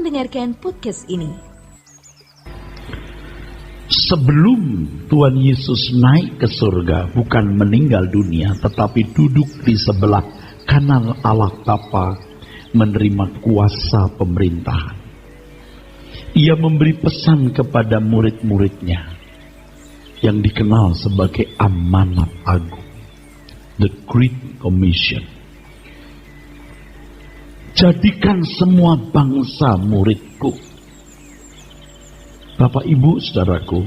mendengarkan podcast ini. Sebelum Tuhan Yesus naik ke surga, bukan meninggal dunia, tetapi duduk di sebelah kanan Allah Bapa, menerima kuasa pemerintahan. Ia memberi pesan kepada murid-muridnya yang dikenal sebagai amanat agung, the Great Commission. Jadikan semua bangsa muridku. Bapak, Ibu, saudaraku,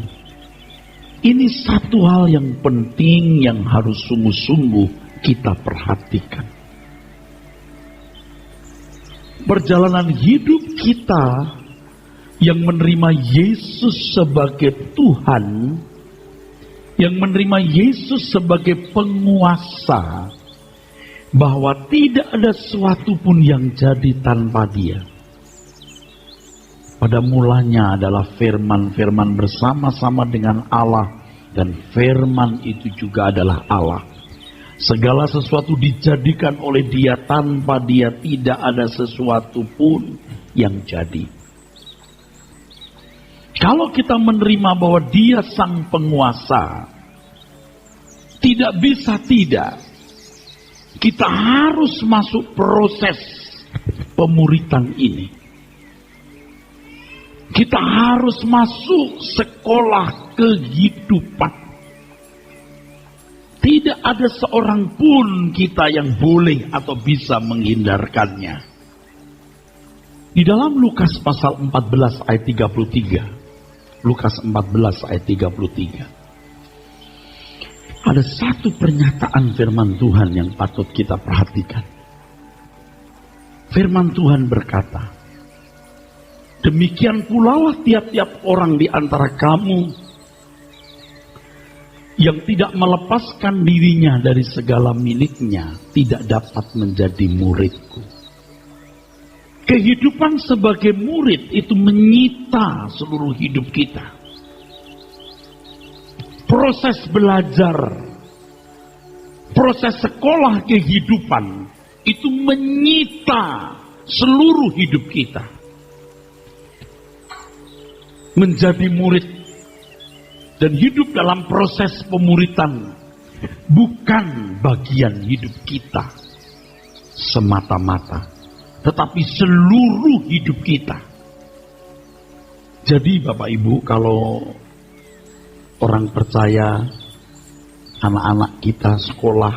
ini satu hal yang penting yang harus sungguh-sungguh kita perhatikan. Perjalanan hidup kita yang menerima Yesus sebagai Tuhan, yang menerima Yesus sebagai penguasa, bahwa tidak ada sesuatu pun yang jadi tanpa Dia. Pada mulanya adalah firman bersama-sama dengan Allah, dan firman itu juga adalah Allah. Segala sesuatu dijadikan oleh Dia, tanpa Dia tidak ada sesuatu pun yang jadi. Kalau kita menerima bahwa Dia sang penguasa, tidak bisa tidak, kita harus masuk proses pemuritan ini. Kita harus masuk sekolah kehidupan. Tidak ada seorang pun kita yang boleh atau bisa menghindarkannya. Di dalam Lukas pasal 14 ayat 33. Lukas 14 ayat 33. Ada satu pernyataan firman Tuhan yang patut kita perhatikan. Firman Tuhan berkata, demikian pula lah tiap-tiap orang di antara kamu yang tidak melepaskan dirinya dari segala miliknya tidak dapat menjadi muridku. Kehidupan sebagai murid itu menyita seluruh hidup kita. Proses belajar, proses sekolah kehidupan itu menyita seluruh hidup kita. Menjadi murid dan hidup dalam proses pemuritan bukan bagian hidup kita semata-mata, tetapi seluruh hidup kita. Jadi Bapak Ibu, kalau orang percaya, anak-anak kita sekolah,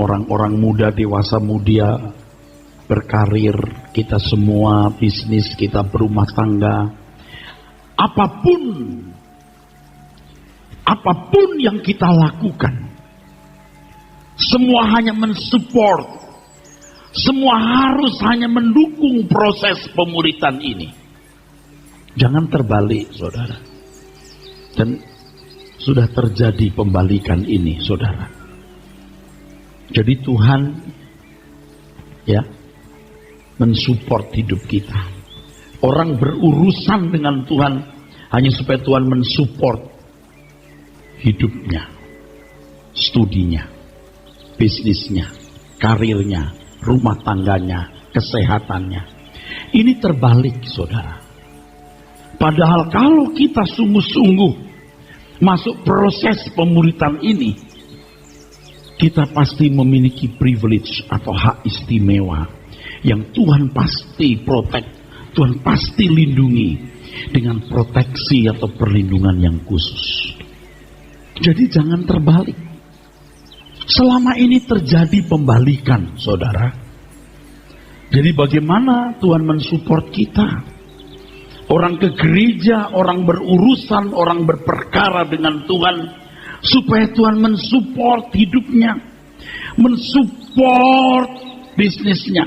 orang-orang muda, dewasa muda berkarir, kita semua bisnis, kita berumah tangga, apapun yang kita lakukan, semua hanya mensupport, semua harus hanya mendukung proses pemuritan ini. Jangan terbalik, saudara. Dan sudah terjadi pembalikan ini, saudara. Jadi Tuhan ya mensupport hidup kita. Orang berurusan dengan Tuhan hanya supaya Tuhan mensupport hidupnya, studinya, bisnisnya, karirnya, rumah tangganya, kesehatannya. Ini terbalik, saudara. Padahal kalau kita sungguh-sungguh masuk proses pemuritan ini, kita pasti memiliki privilege atau hak istimewa yang Tuhan pasti protect, Tuhan pasti lindungi dengan proteksi atau perlindungan yang khusus. Jadi jangan terbalik. Selama ini terjadi pembalikan, saudara. Jadi bagaimana Tuhan mensupport kita? Orang ke gereja, orang berurusan, orang berperkara dengan Tuhan, supaya Tuhan mensupport hidupnya, mensupport bisnisnya,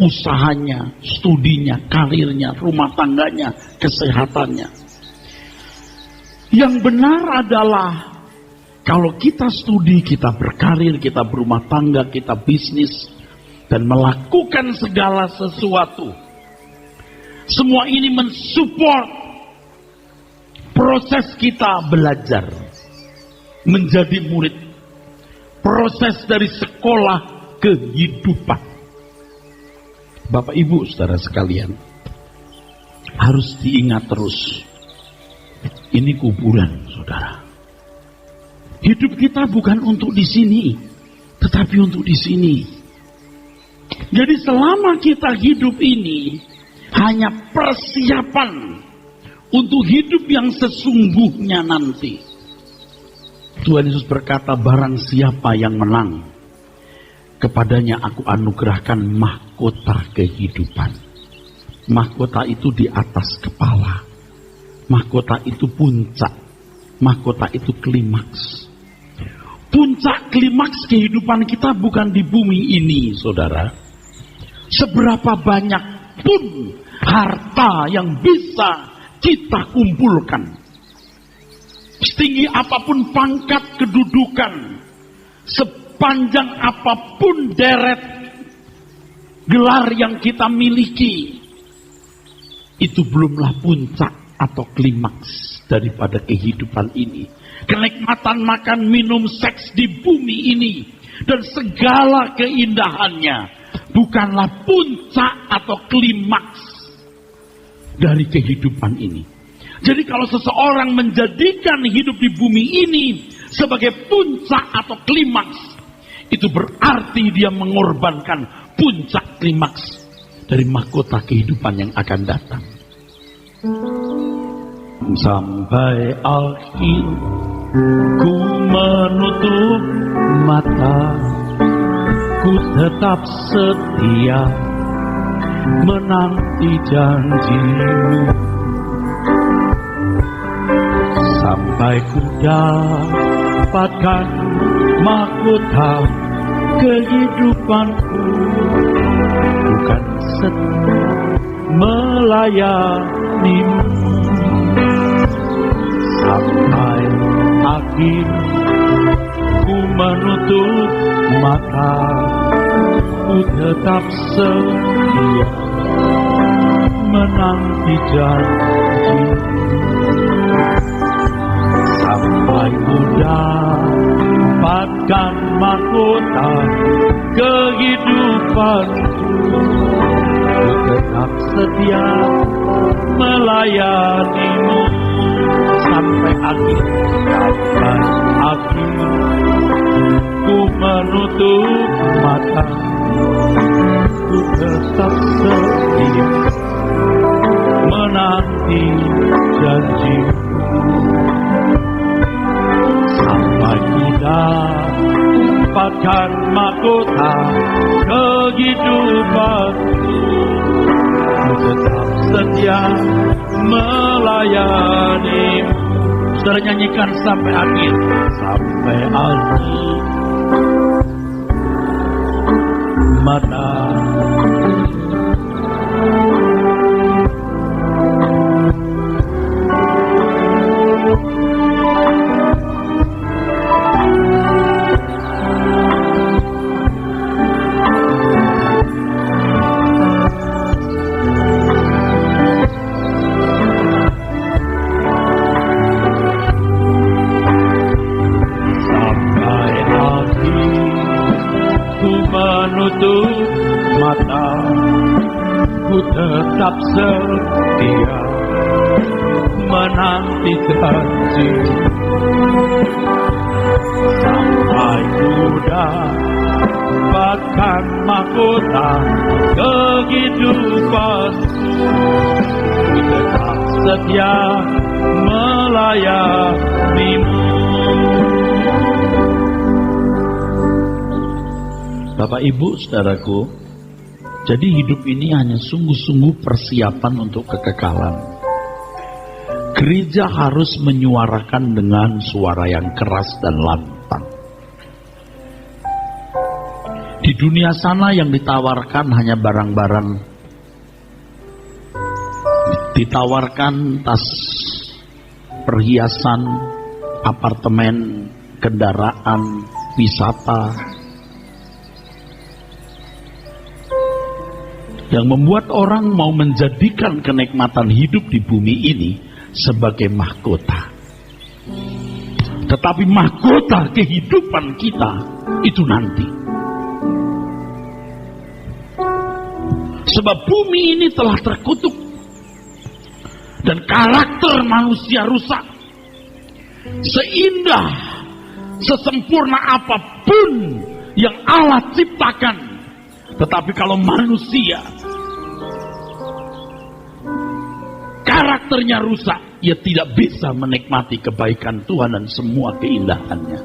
usahanya, studinya, karirnya, rumah tangganya, kesehatannya. Yang benar adalah kalau kita studi, kita berkarir, kita berumah tangga, kita bisnis, dan melakukan segala sesuatu, semua ini mensupport proses kita belajar, menjadi murid, proses dari sekolah kehidupan. Bapak Ibu saudara sekalian, harus diingat terus, ini kuburan saudara. Hidup kita bukan untuk di sini, tetapi untuk di sini. Jadi selama kita hidup ini hanya persiapan untuk hidup yang sesungguhnya nanti. Tuhan Yesus berkata, barang siapa yang menang, kepadanya aku anugerahkan mahkota kehidupan. Mahkota itu di atas kepala. Mahkota itu puncak. Mahkota itu klimaks. Puncak klimaks kehidupan kita bukan di bumi ini, saudara. Seberapa banyak pun harta yang bisa kita kumpulkan, setinggi apapun pangkat kedudukan, sepanjang apapun deret gelar yang kita miliki, itu belumlah puncak atau klimaks daripada kehidupan ini. Kenikmatan makan, minum, seks di bumi ini dan segala keindahannya bukanlah puncak atau klimaks dari kehidupan ini. Jadi kalau seseorang menjadikan hidup di bumi ini sebagai puncak atau klimaks, itu berarti dia mengorbankan puncak klimaks dari mahkota kehidupan yang akan datang. Sampai akhir ku menutup mata, ku tetap setia menanti janjimu, sampai ku dapatkan mahkota kehidupanku. Bukan setia melayanimu sampai akhir ku menutup mata, ku tetap setia menanti janji, sampai ku dapatkan mahkota kehidupanku. Ku tetap setia melayanimu sampai akhir, sampai akhir ku menutup mata, ku tetap setia menanti janji, sampai ku dapatkan mahkota kehidupanku. Ku tetap setia melayanimu. Saudara nyanyikan sampai akhir, sampai akhir mata. Menutup mata, ku tetap setia menanti janji, sampai ku dapatkan mahkota kehidupanku. Ku tetap setia melayanimu. Bapak Ibu saudaraku, jadi hidup ini hanya sungguh-sungguh persiapan untuk kekekalan. Gereja harus menyuarakan dengan suara yang keras dan lantang. Di dunia sana yang ditawarkan hanya barang-barang, ditawarkan tas, perhiasan, apartemen, kendaraan, wisata, yang membuat orang mau menjadikan kenikmatan hidup di bumi ini sebagai mahkota. Tetapi mahkota kehidupan kita itu nanti. Sebab bumi ini telah terkutuk dan karakter manusia rusak. Seindah, sesempurna apapun yang Allah ciptakan, tetapi kalau manusia karakternya rusak, ia tidak bisa menikmati kebaikan Tuhan dan semua keindahannya.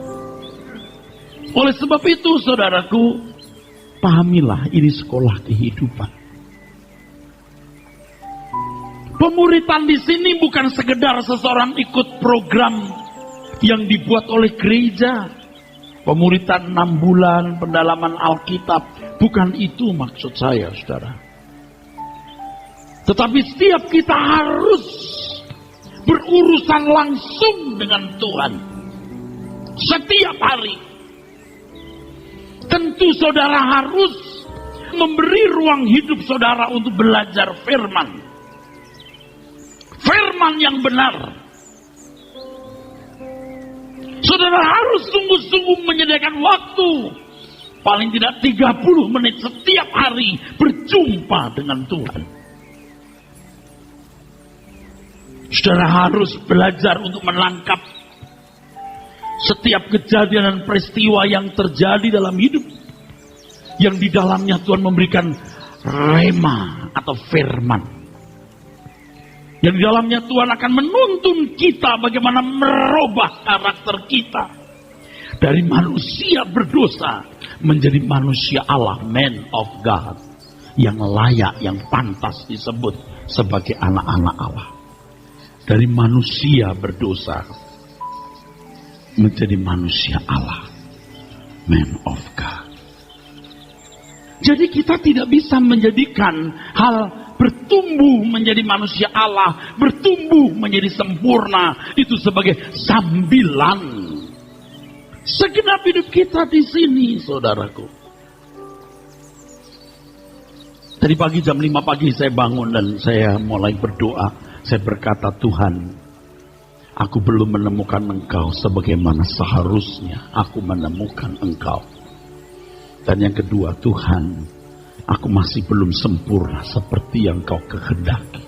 Oleh sebab itu, saudaraku, pahamilah ini sekolah kehidupan. Pemuritan di sini bukan sekedar seseorang ikut program yang dibuat oleh gereja. Pemuritan 6 bulan, pendalaman Alkitab. Bukan itu maksud saya, saudara. Tetapi setiap kita harus berurusan langsung dengan Tuhan. Setiap hari. Tentu saudara harus memberi ruang hidup saudara untuk belajar firman. Firman yang benar. Saudara harus sungguh-sungguh menyediakan waktu. Paling tidak 30 menit setiap hari berjumpa dengan Tuhan. Saudara harus belajar untuk menangkap setiap kejadian dan peristiwa yang terjadi dalam hidup. Yang di dalamnya Tuhan memberikan rema atau firman. Yang di dalamnya Tuhan akan menuntun kita bagaimana merubah karakter kita. Dari manusia berdosa menjadi manusia Allah, man of God. Yang layak, yang pantas disebut sebagai anak-anak Allah. Dari manusia berdosa menjadi manusia Allah, man of God. Jadi kita tidak bisa menjadikan hal bertumbuh menjadi manusia Allah, bertumbuh menjadi sempurna itu sebagai sambilan. Segenap hidup kita di sini, saudaraku. Tadi pagi jam 5 pagi saya bangun dan saya mulai berdoa. Saya berkata, Tuhan, aku belum menemukan Engkau sebagaimana seharusnya aku menemukan Engkau. Dan yang kedua, Tuhan, aku masih belum sempurna seperti yang Kau kehendaki.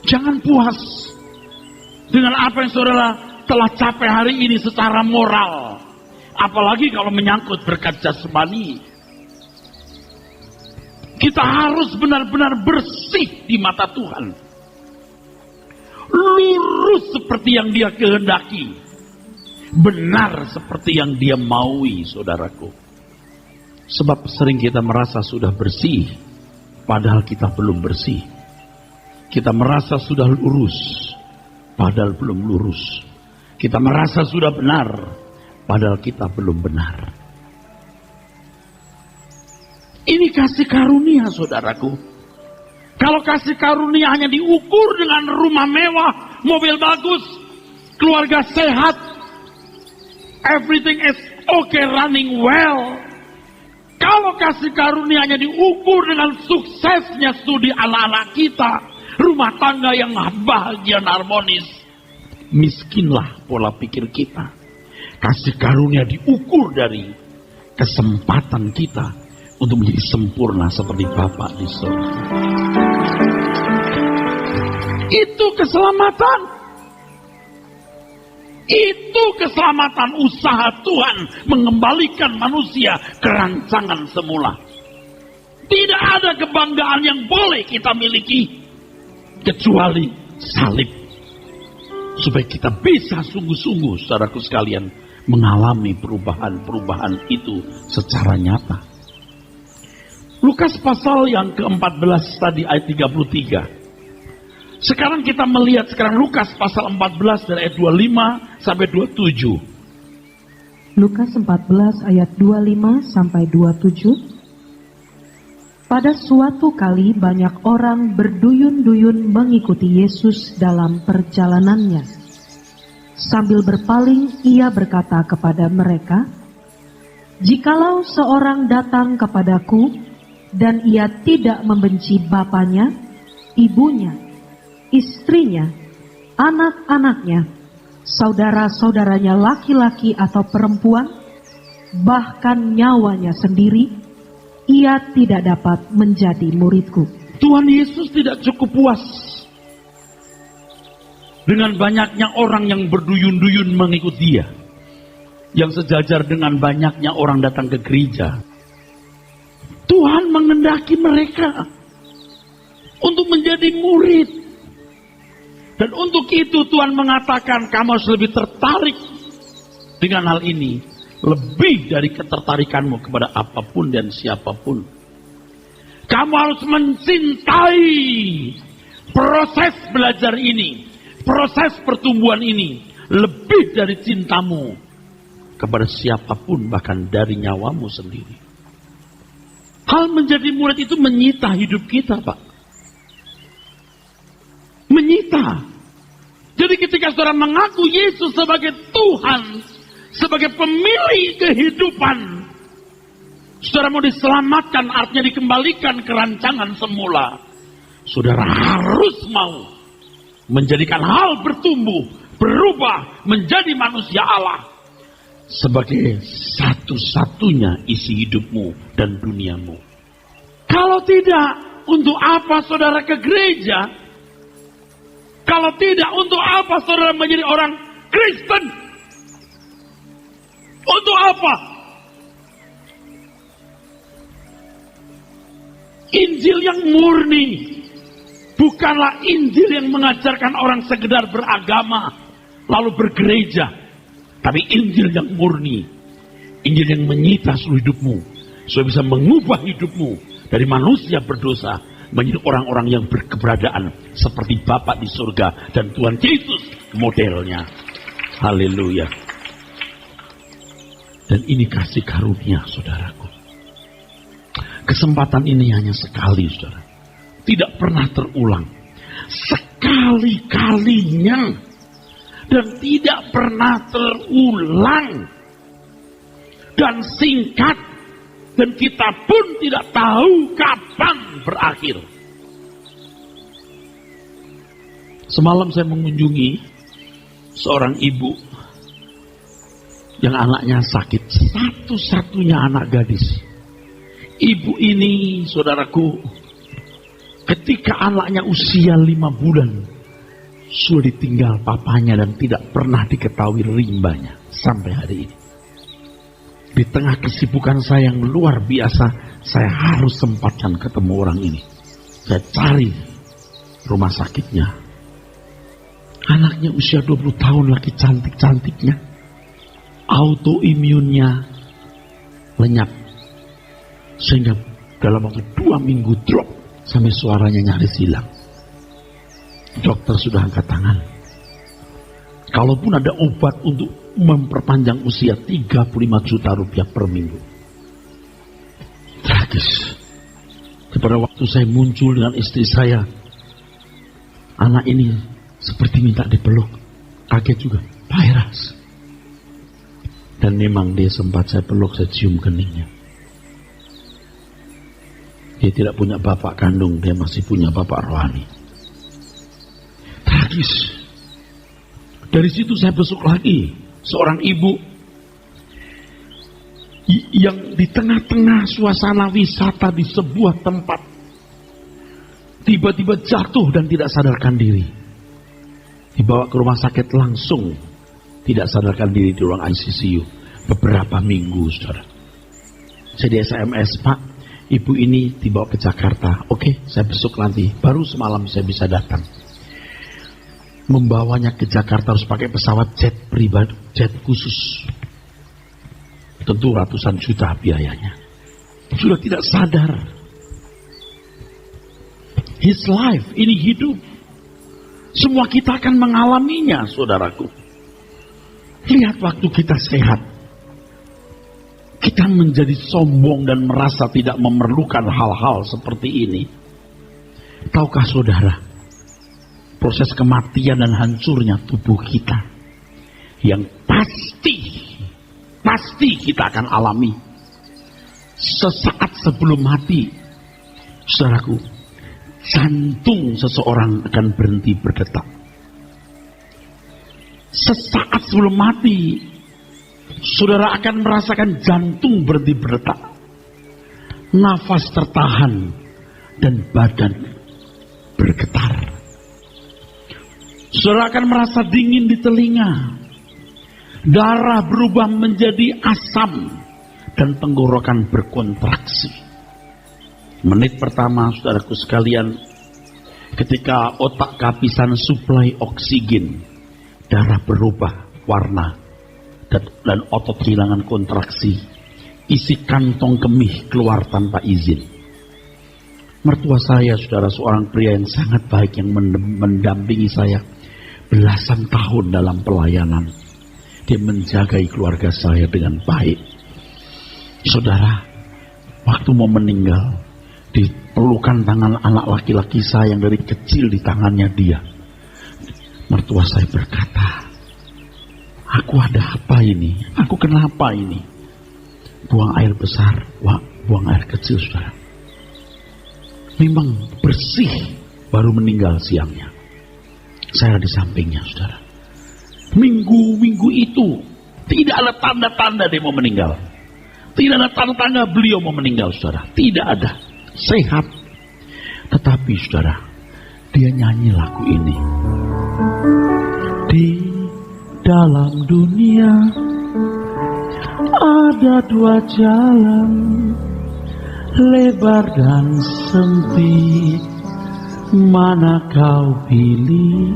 Jangan puas dengan apa yang saudara telah capai hari ini secara moral. Apalagi kalau menyangkut berkat jasmani. Kita harus benar-benar bersih di mata Tuhan. Lurus seperti yang Dia kehendaki. Benar seperti yang Dia maui, saudaraku. Sebab sering kita merasa sudah bersih, padahal kita belum bersih. Kita merasa sudah lurus, padahal belum lurus. Kita merasa sudah benar, padahal kita belum benar. Ini kasih karunia, saudaraku. Kalau kasih karunia hanya diukur dengan rumah mewah, mobil bagus, keluarga sehat, everything is okay, running well. Kalau kasih karunia hanya diukur dengan suksesnya studi anak-anak kita, rumah tangga yang bahagia dan harmonis, miskinlah pola pikir kita. Kasih karunia diukur dari kesempatan kita untuk menjadi sempurna seperti Bapa di surga. Itu keselamatan. Itu keselamatan usaha Tuhan mengembalikan manusia ke rancangan semula. Tidak ada kebanggaan yang boleh kita miliki kecuali salib. Supaya kita bisa sungguh-sungguh, saudaraku sekalian, mengalami perubahan-perubahan itu secara nyata. Lukas pasal yang ke-14 tadi ayat 33. Sekarang kita melihat Lukas pasal 14 dari ayat 25 sampai 27. Lukas 14 ayat 25 sampai 27. Pada suatu kali banyak orang berduyun-duyun mengikuti Yesus dalam perjalanannya. Sambil berpaling ia berkata kepada mereka, "Jikalau seorang datang kepadaku dan ia tidak membenci bapaknya, ibunya, istrinya, anak-anaknya, saudara-saudaranya laki-laki atau perempuan, bahkan nyawanya sendiri, ia tidak dapat menjadi muridku. Tuhan Yesus tidak cukup puas dengan banyaknya orang yang berduyun-duyun mengikut dia, yang sejajar dengan banyaknya orang datang ke gereja. Tuhan mengendaki mereka untuk menjadi murid. Dan untuk itu Tuhan mengatakan kamu harus lebih tertarik dengan hal ini. Lebih dari ketertarikanmu kepada apapun dan siapapun. Kamu harus mencintai proses belajar ini. Proses pertumbuhan ini. Lebih dari cintamu kepada siapapun, bahkan dari nyawamu sendiri. Hal menjadi murid itu menyita hidup kita, Pak. Menyita. Jadi ketika saudara mengaku Yesus sebagai Tuhan, sebagai pemilik kehidupan, saudara mau diselamatkan, artinya dikembalikan ke rancangan semula. Saudara harus mau menjadikan hal bertumbuh, berubah, menjadi manusia Allah sebagai satu-satunya isi hidupmu dan duniamu. Kalau tidak, untuk apa saudara ke gereja? Kalau tidak, untuk apa saudara menjadi orang Kristen? Untuk apa? Injil yang murni bukanlah Injil yang mengajarkan orang sekedar beragama lalu bergereja, tapi Injil yang murni, Injil yang menyita seluruh hidupmu, supaya bisa mengubah hidupmu dari manusia berdosa menjadi orang-orang yang berkeberadaan seperti Bapa di surga dan Tuhan Yesus modelnya. Haleluya. Dan ini kasih karunia, saudaraku. Kesempatan ini hanya sekali, saudara. Tidak pernah terulang. Sekali-kalinya. Dan tidak pernah terulang. Dan singkat. Dan kita pun tidak tahu kapan berakhir. Semalam saya mengunjungi seorang ibu yang anaknya sakit. Satu-satunya anak gadis. Ibu ini, saudaraku, ketika anaknya usia 5 bulan, sudah ditinggal papanya dan tidak pernah diketahui rimbanya sampai hari ini. Di tengah kesibukan saya yang luar biasa, saya harus sempatkan ketemu orang ini. Saya cari rumah sakitnya. Anaknya usia 20 tahun, lagi cantik-cantiknya. Autoimunnya lenyap. Sehingga dalam waktu 2 minggu drop sampai suaranya nyaris hilang. Dokter sudah angkat tangan. Kalaupun ada obat untuk memperpanjang usia, 35 juta rupiah per minggu. Tragis. Pada waktu saya muncul dengan istri saya, anak ini seperti minta dipeluk. Kaget juga. Pak Eras. Dan memang dia sempat saya peluk, saya cium keningnya. Dia tidak punya bapak kandung, dia masih punya bapak rohani. Tragis. Dari situ saya besuk lagi seorang ibu yang di tengah-tengah suasana wisata di sebuah tempat tiba-tiba jatuh dan tidak sadarkan diri. Dibawa ke rumah sakit langsung, tidak sadarkan diri di ruang ICU beberapa minggu, saudara. Saya di SMS, Pak, ibu ini dibawa ke Jakarta. Oke, saya besok nanti. Baru semalam saya bisa datang. Membawanya ke Jakarta harus pakai pesawat jet pribadi, jet khusus. Tentu ratusan juta biayanya. Sudah tidak sadar. His life, ini hidup. Semua kita akan mengalaminya, saudaraku. Lihat waktu kita sehat. Kita menjadi sombong dan merasa tidak memerlukan hal-hal seperti ini. Tahukah saudara? Proses kematian dan hancurnya tubuh kita yang pasti kita akan alami sesaat sebelum mati. Saudaraku, jantung seseorang akan berhenti berdetak. Sesaat sebelum mati, saudara akan merasakan jantung berhenti berdetak. nafas tertahan, dan badan bergetar. Saudara akan merasa dingin di telinga, darah berubah menjadi asam, dan tenggorokan berkontraksi. Menit pertama, saudaraku sekalian, ketika otak kehabisan suplai oksigen, darah berubah warna, dan otot kehilangan kontraksi, isi kantong kemih keluar tanpa izin. Mertua saya, saudara, seorang pria yang sangat baik yang mendampingi saya belasan tahun dalam pelayanan. Dia menjagai keluarga saya dengan baik. Saudara, waktu mau meninggal, dipelukan tangan anak laki-laki saya yang dari kecil di tangannya dia. Mertua saya berkata, "Aku ada apa ini? Aku kenapa ini?" Buang air besar, buang air kecil, saudara. Memang bersih, baru meninggal siangnya. Saya di sampingnya, saudara. Minggu-minggu itu tidak ada tanda-tanda dia mau meninggal. Tidak ada tanda-tanda beliau mau meninggal, saudara. Tidak ada. Sehat. Tetapi, saudara, dia nyanyi lagu ini. Di dalam dunia ada dua jalan, lebar dan sempit. Mana kau pilih?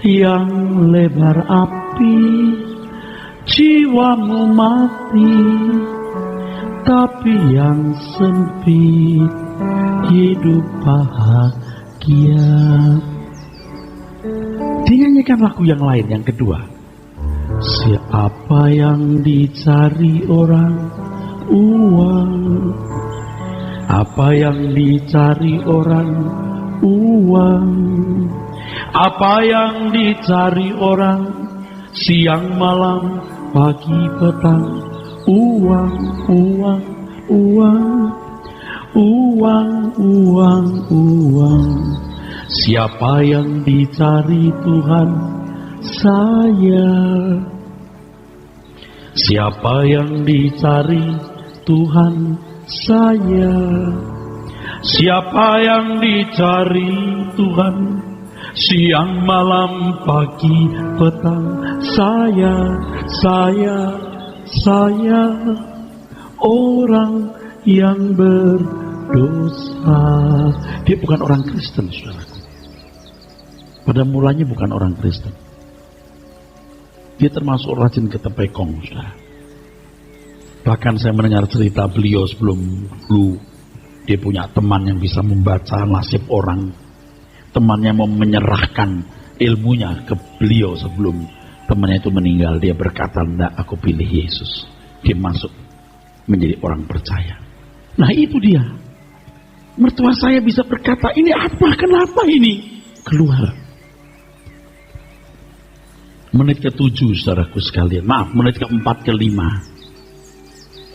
Yang lebar api, jiwamu mati. Tapi yang sempit, hidup bahagia. Dinyanyikan lagu yang lain, yang kedua. Siapa yang dicari orang? Uang. Apa yang dicari orang? Uang. Apa yang dicari orang? Siang malam, pagi petang. Uang, uang, uang. Uang, uang, uang. Siapa yang dicari Tuhan? Saya. Siapa yang dicari Tuhan? Saya. Siapa yang dicari Tuhan? Siang malam pagi petang. Saya. Orang yang berdosa. Dia bukan orang Kristen, saudaraku. Pada mulanya bukan orang Kristen. Dia termasuk rajin ke tepekong, saudara. Bahkan saya mendengar cerita beliau sebelum dulu dia punya teman yang bisa membaca nasib orang. Temannya mau menyerahkan ilmunya ke beliau sebelum temannya itu meninggal. Dia berkata, "Enggak, aku pilih Yesus." Dia masuk menjadi orang percaya. Nah itu dia. Mertua saya bisa berkata, "Ini apa? Kenapa ini?" Keluar. Menit ke-7, saudaraku sekalian. Maaf, menit ke-4, ke-5.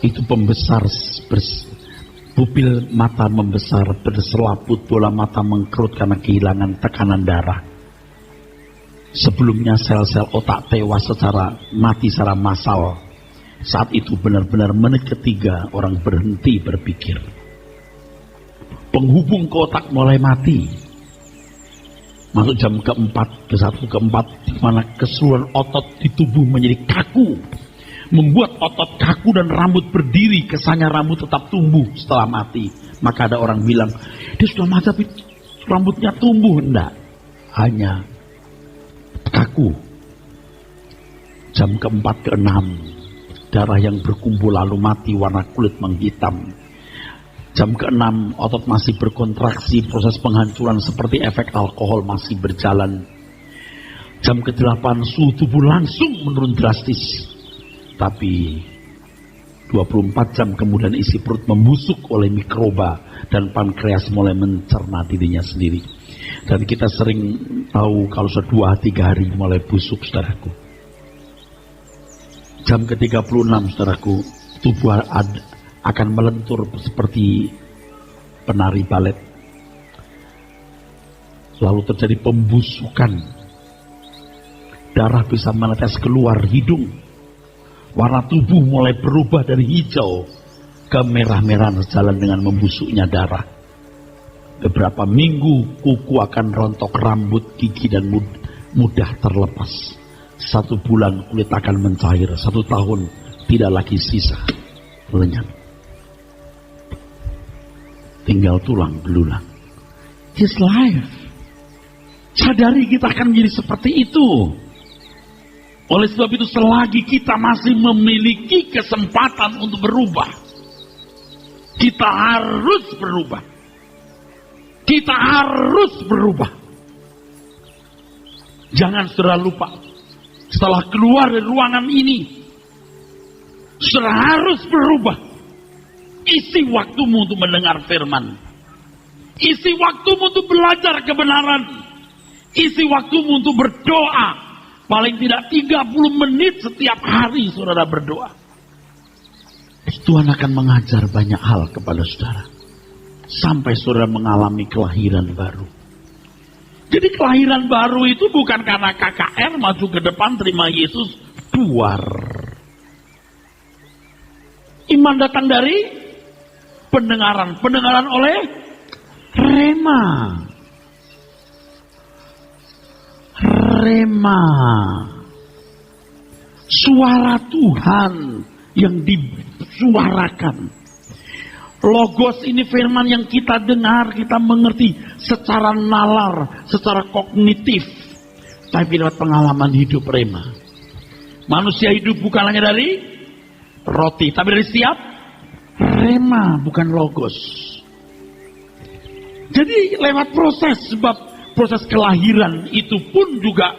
Itu pembesar, pupil mata membesar, berselaput, bola mata mengkerut karena kehilangan tekanan darah. Sebelumnya sel-sel otak tewas mati secara massal. Saat itu benar-benar menit ke-3 orang berhenti berpikir. Penghubung ke otak mulai mati. Masuk jam ke-4, ke-1, ke-4, di mana keseluruhan otot di tubuh menjadi kaku. Membuat otot kaku dan rambut berdiri, kesannya rambut tetap tumbuh setelah mati. Maka ada orang bilang, dia sudah mati tapi rambutnya tumbuh. Enggak, hanya kaku. Jam ke-4, ke-6, darah yang berkumpul lalu mati, warna kulit menghitam. Jam ke-6, otot masih berkontraksi, proses penghancuran seperti efek alkohol masih berjalan. Jam ke-8, suhu tubuh langsung menurun drastis. Tapi 24 jam kemudian isi perut membusuk oleh mikroba dan pankreas mulai mencerna dirinya sendiri. Dan kita sering tahu kalau sudah 2-3 hari mulai busuk, saudaraku. Jam ke-36, saudaraku, tubuh akan melentur seperti penari balet. Lalu terjadi pembusukan. Darah bisa menetes keluar hidung. Warna tubuh mulai berubah dari hijau kemerah-merahan sejalan dengan membusuknya darah. Beberapa minggu kuku akan rontok, rambut, gigi dan mudah terlepas. 1 bulan kulit akan mencair, 1 tahun tidak lagi sisa, lenyap. Tinggal tulang belulang. His life. Sadari kita akan menjadi seperti itu. Oleh sebab itu selagi kita masih memiliki kesempatan untuk berubah, kita harus berubah. Kita harus berubah. Jangan saudara lupa, setelah keluar dari ruangan ini, saudara harus berubah. Isi waktumu untuk mendengar firman. Isi waktumu untuk belajar kebenaran. Isi waktumu untuk berdoa. Paling tidak 30 menit setiap hari saudara berdoa. Tuhan akan mengajar banyak hal kepada saudara. Sampai saudara mengalami kelahiran baru. Jadi kelahiran baru itu bukan karena KKR maju ke depan terima Yesus duar. Iman datang dari pendengaran. Pendengaran oleh rema. Rema. Suara Tuhan yang disuarakan. Logos ini firman yang kita dengar, kita mengerti secara nalar, secara kognitif. Tapi lewat pengalaman hidup rema. Manusia hidup bukan hanya dari roti, tapi dari setiap rema, bukan logos. Jadi lewat proses, sebab proses kelahiran itu pun juga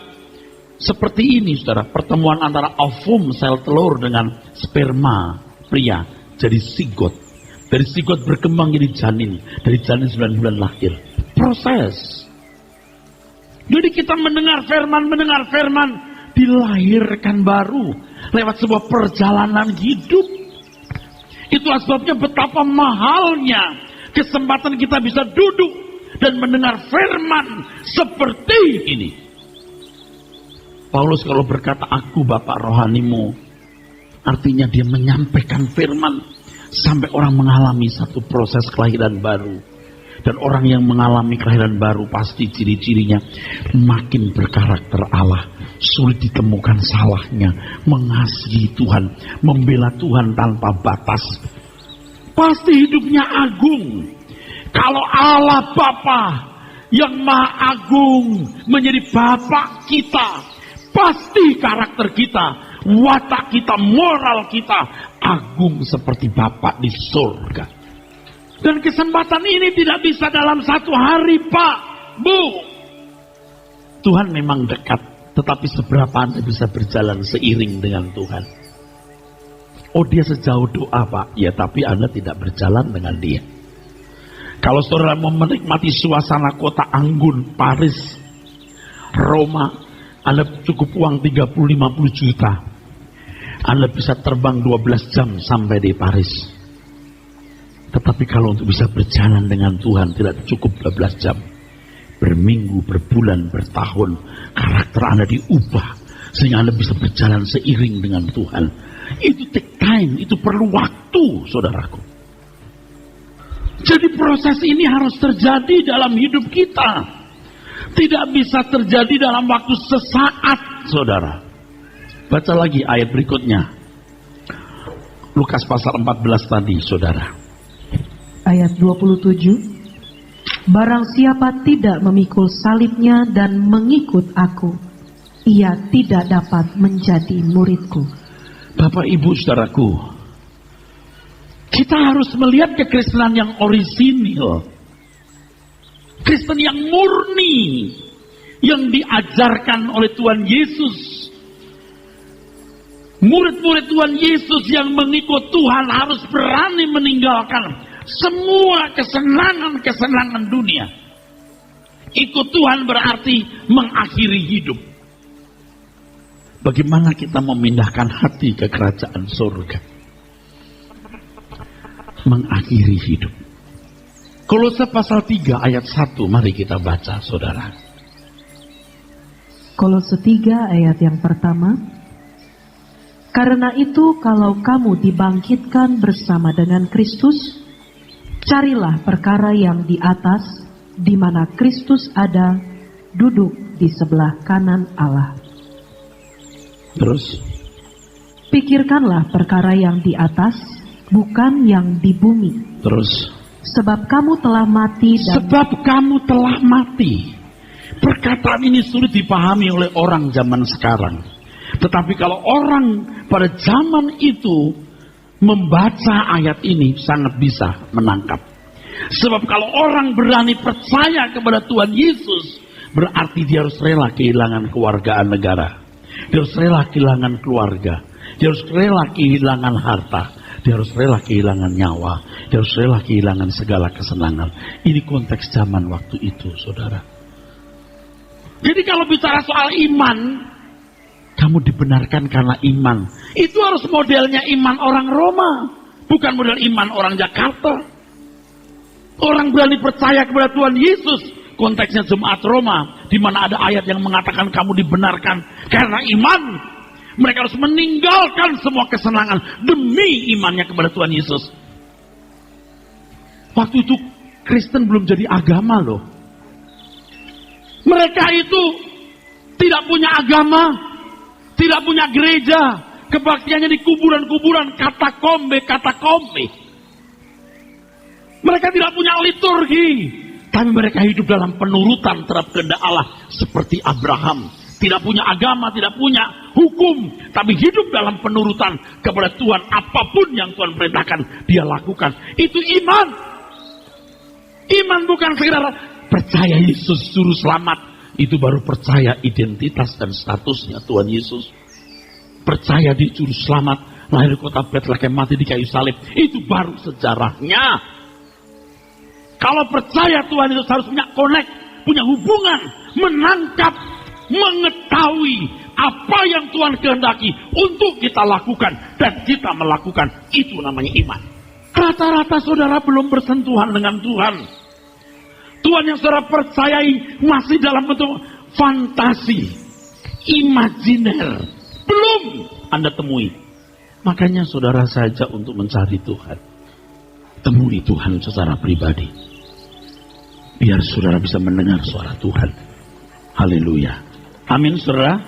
seperti ini saudara. Pertemuan antara ovum, sel telur dengan sperma pria jadi zigot. Dari zigot berkembang jadi janin. Dari janin 9 bulan lahir. Proses. Jadi kita mendengar firman, dilahirkan baru. Lewat sebuah perjalanan hidup. Itulah sebabnya betapa mahalnya kesempatan kita bisa duduk dan mendengar firman seperti ini. Paulus kalau berkata, aku Bapak rohanimu, artinya dia menyampaikan firman. Sampai orang mengalami satu proses kelahiran baru. Dan orang yang mengalami kelahiran baru pasti ciri-cirinya makin berkarakter Allah. Sulit ditemukan salahnya. Mengasihi Tuhan. Membela Tuhan tanpa batas. Pasti hidupnya agung. Kalau Allah Bapa yang Maha Agung menjadi Bapa kita, pasti karakter kita, watak kita, moral kita agung seperti Bapa di surga. Dan kesempatan ini tidak bisa dalam 1 hari, Pak, Bu. Tuhan memang dekat, tetapi seberapa Anda bisa berjalan seiring dengan Tuhan? Oh, dia sejauh doa, Pak. Ya, tapi Anda tidak berjalan dengan dia. Kalau saudara mau menikmati suasana kota anggun, Paris, Roma, Anda cukup uang 30-50 juta. Anda bisa terbang 12 jam sampai di Paris. Tetapi kalau untuk bisa berjalan dengan Tuhan tidak cukup 12 jam. Berminggu, berbulan, bertahun. Karakter Anda diubah. Sehingga Anda bisa berjalan seiring dengan Tuhan. Itu take time, itu perlu waktu, saudaraku. Jadi proses ini harus terjadi dalam hidup kita. Tidak bisa terjadi dalam waktu sesaat, saudara. Baca lagi ayat berikutnya. Lukas pasal 14 tadi, saudara. Ayat 27. Barang siapa tidak memikul salibnya dan mengikut aku, ia tidak dapat menjadi muridku. Bapak, Ibu, saudaraku, kita harus melihat kekristenan yang orisinil. Kristen yang murni. Yang diajarkan oleh Tuhan Yesus. Murid-murid Tuhan Yesus yang mengikut Tuhan harus berani meninggalkan semua kesenangan-kesenangan dunia. Ikut Tuhan berarti mengakhiri hidup. Bagaimana kita memindahkan hati ke kerajaan surga? Mengakhiri hidup. Kolose pasal 3 ayat 1, mari kita baca, saudara. Kolose 3 ayat yang pertama. Karena itu kalau kamu dibangkitkan bersama dengan Kristus, carilah perkara yang di atas, di mana Kristus ada, duduk di sebelah kanan Allah. Terus? Pikirkanlah perkara yang di atas, bukan yang di bumi. Terus? Sebab kamu telah mati dan... Sebab kamu telah mati. Perkataan ini sulit dipahami oleh orang zaman sekarang. Tetapi kalau orang pada zaman itu membaca ayat ini sangat bisa menangkap. Sebab kalau orang berani percaya kepada Tuhan Yesus, berarti dia harus rela kehilangan kewargaan negara. Dia harus rela kehilangan keluarga. Dia harus rela kehilangan harta. Dia harus rela kehilangan nyawa. Dia harus rela kehilangan segala kesenangan. Ini konteks zaman waktu itu, saudara. Jadi kalau bicara soal iman, kamu dibenarkan karena iman. Itu harus modelnya iman orang Roma, bukan model iman orang Jakarta. Orang berani percaya kepada Tuhan Yesus, konteksnya jemaat Roma, di mana ada ayat yang mengatakan kamu dibenarkan karena iman. Mereka harus meninggalkan semua kesenangan demi imannya kepada Tuhan Yesus. Waktu itu Kristen belum jadi agama loh. Mereka itu tidak punya agama, tidak punya gereja, kebaktiannya di kuburan-kuburan, katakombe. Mereka tidak punya liturgi, tapi mereka hidup dalam penurutan terhadap kehendak Allah seperti Abraham. Tidak punya agama, tidak punya hukum, tapi hidup dalam penurutan kepada Tuhan. Apapun yang Tuhan perintahkan, dia lakukan. Itu iman. Iman bukan sekedar percaya Yesus suruh selamat. Itu baru percaya identitas dan statusnya Tuhan Yesus. Percaya di juru selamat, lahir di kota Bethlehem, mati di kayu salib. Itu baru sejarahnya. Kalau percaya Tuhan itu harus punya connect, punya hubungan, menangkap, mengetahui apa yang Tuhan kehendaki untuk kita lakukan dan kita melakukan. Itu namanya iman. Rata-rata saudara belum bersentuhan dengan Tuhan. Tuhan yang saudara percayai masih dalam bentuk fantasi, imajiner. Belum Anda temui. Makanya saudara saja untuk mencari Tuhan. Temui Tuhan secara pribadi. Biar saudara bisa mendengar suara Tuhan. Haleluya. Amin saudara.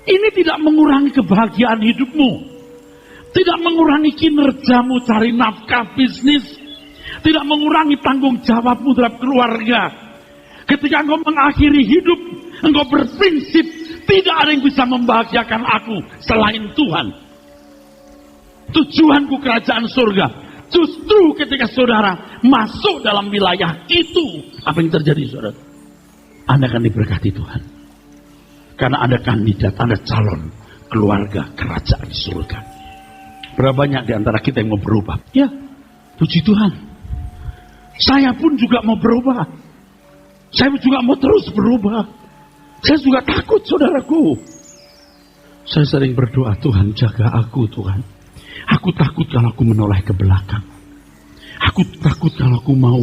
Ini tidak mengurangi kebahagiaan hidupmu. Tidak mengurangi kinerjamu cari nafkah bisnis. Tidak mengurangi tanggung jawabmu terhadap keluarga. Ketika engkau mengakhiri hidup, engkau berprinsip, tidak ada yang bisa membahagiakan aku selain Tuhan. Tujuanku kerajaan surga. Justru ketika saudara masuk dalam wilayah itu, apa yang terjadi saudara? Anda akan diberkati Tuhan. Karena Anda kandidat, Anda calon keluarga kerajaan surga. Berapa banyak di antara kita yang mau berubah? Ya, puji Tuhan. Saya pun juga mau berubah. Saya juga mau terus berubah. Saya juga takut saudaraku. Saya sering berdoa, Tuhan jaga aku Tuhan. Aku takut kalau aku menoleh ke belakang. Aku takut kalau aku mau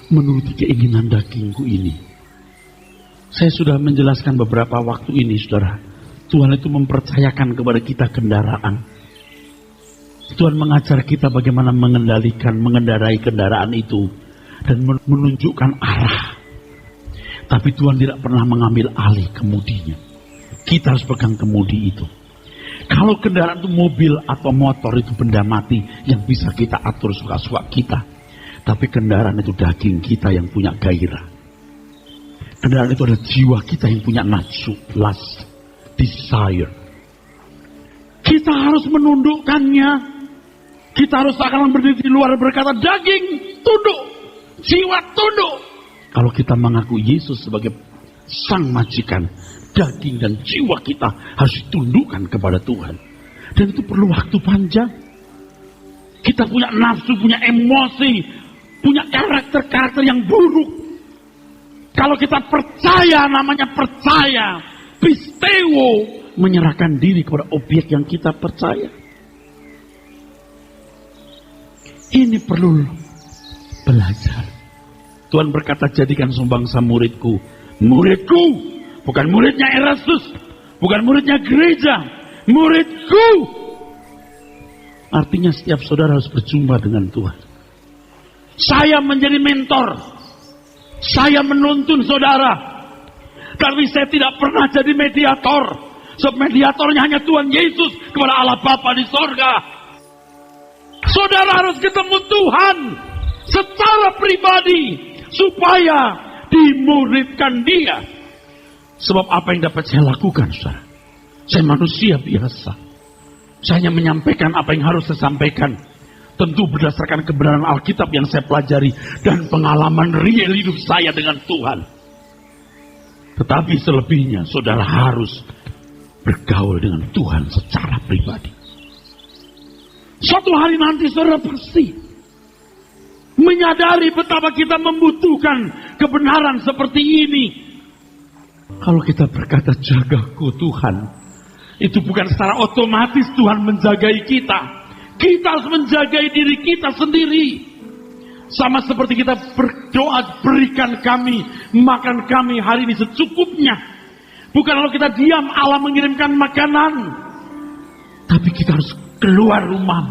menuruti keinginan dagingku ini. Saya sudah menjelaskan beberapa waktu ini saudara. Tuhan itu mempercayakan kepada kita kendaraan. Tuhan mengajar kita bagaimana mengendarai kendaraan itu. Dan menunjukkan arah. Tapi Tuhan tidak pernah mengambil alih kemudinya. Kita harus pegang kemudi itu. Kalau kendaraan itu mobil atau motor itu benda mati yang bisa kita atur suka-suka kita. Tapi kendaraan itu daging kita yang punya gairah. Kendaraan itu adalah jiwa kita yang punya nafsu, lust, desire. Kita harus menundukkannya. Kita harus akan berdiri di luar berkata, daging tunduk, jiwa tunduk. Kalau kita mengaku Yesus sebagai sang majikan, daging dan jiwa kita harus ditundukkan kepada Tuhan. Dan itu perlu waktu panjang. Kita punya nafsu, punya emosi, punya karakter-karakter yang buruk. Kalau kita percaya, namanya percaya, pisteo, menyerahkan diri kepada objek yang kita percaya. Ini perlu belajar. Tuhan berkata, jadikan sumbangsa muridku. Muridku, bukan muridnya Erastus, bukan muridnya gereja, muridku. Artinya setiap saudara harus berjumpa dengan Tuhan. Saya menjadi mentor. Saya menuntun saudara. Tapi saya tidak pernah jadi mediator. Sebab mediatornya hanya Tuhan Yesus kepada Allah Bapa di sorga. Saudara harus ketemu Tuhan secara pribadi supaya dimuridkan Dia. Sebab apa yang dapat saya lakukan, saudara? Saya manusia biasa. Saya hanya menyampaikan apa yang harus saya sampaikan. Tentu berdasarkan kebenaran Alkitab yang saya pelajari dan pengalaman real hidup saya dengan Tuhan. Tetapi selebihnya saudara harus bergaul dengan Tuhan secara pribadi. Suatu hari nanti saudara pasti menyadari betapa kita membutuhkan kebenaran seperti ini. Kalau kita berkata jagaku Tuhan, itu bukan secara otomatis Tuhan menjagai kita. Kita harus menjagai diri kita sendiri. Sama seperti kita berdoa, berikan kami makan kami hari ini secukupnya. Bukan kalau kita diam Allah mengirimkan makanan. Tapi kita harus keluar rumah